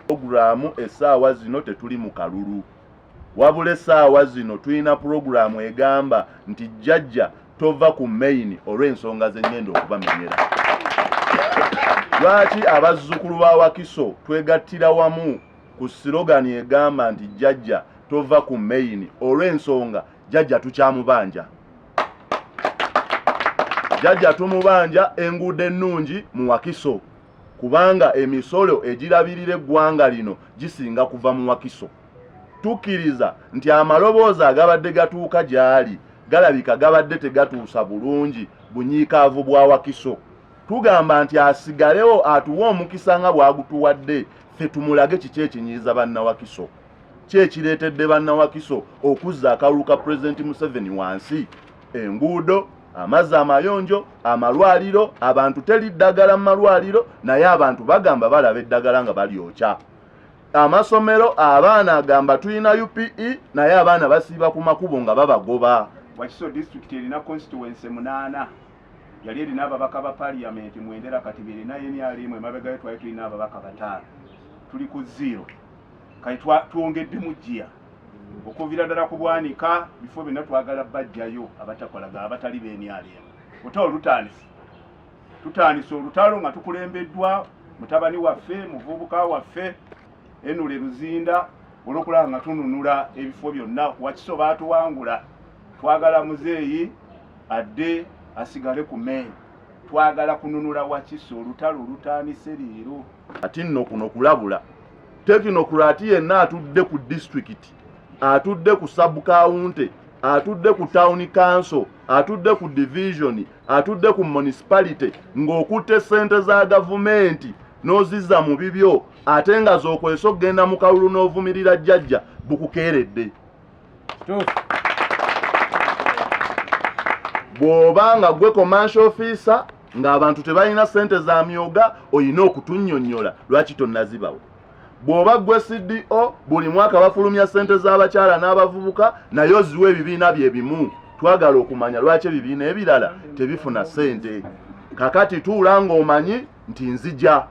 Programu essaawa zino tetuli mu kalulu. Wabula essaawa zino tulina programu egamba nti Jjajja tova ku main olw'ensonga ze ngenda okubamenyera. Lwaki abazzukulu ba Wakiso twegattira wamu ku slogani egamba nti Jjajja tova ku main olw'ensonga Jjajja tukyamubanja. Jjajja tumubanja enguudo ennungi mu Wakiso kubanga emisolo egirabirira eggwanga lino gisinga kuva mu Wakiso. Tukkiriza nti amaloboozi agabadde gatuuka gy'ali galabika gabadde tegatuusa bulungi bunyiikaavu bwa Wakiso. Tugamba nti asigalewo atuwa omukisa nga bwagutuwadde ffe tumulage kiki ekinyiiza bannawakiso. Ki ekireetedde bannawakiso okuzza akalulu ka Pulezidenti Museveni wansi? Enguudo, amazzi amayonjo, amalwaliro, abantu teri ddagala mu malwaliro naye abantu bagamba balaba eddagala nga balyokya. Amasomero abaana agamba tulina UPE naye abaana basiiba ku makubo nga babagoba. Wakiso district erina constituency 8 yali erina ababaka ba parliament mwendera kati birina eyali emabega yetu ayo tulina ababaka 5 tuli ku 0 kati tuongedde mu jjia okuvira ddala ku bwanika bifo byonna twagala bajjayo abatakolaga abatali b'enyali otolo tutandise olutalo nga tukulembeddwa mutabani waffe muvubuka waffe Henry Luzinda olwokulaba nga tununula ebifo byonna Wakiso baatuwangula twagala muzeeyi adde asigale ku main twagala kununula Wakiso olutalo lutandise leero. Ati nno kuno kulabula tekinokrati yenna atudde ku disitulikiti, atudde ku sub-county, atudde ku town council, atudde ku division, atudde ku municipality ng'okutte ssente za gavumenti n'ozizza mu bibyo ate nga z'okwesa okgenda mu kalulu n'ovumirira Jjajja Bubakeeredde. Bw'oba gwe commercial officer ng'abantu tebalina ssente za myoga oyina okutunnyonnyola lwaki tonnazibawo. Bw'oba gwe CDO buli mwaka bafulumya ssente z'abakyala n'abavubuka naye oziwa ebibiina bye bimu. Twagala okumanya lwaki ebibiina ebirala tebifuna ssente. Kakati tuula ng'omanyi nti nzija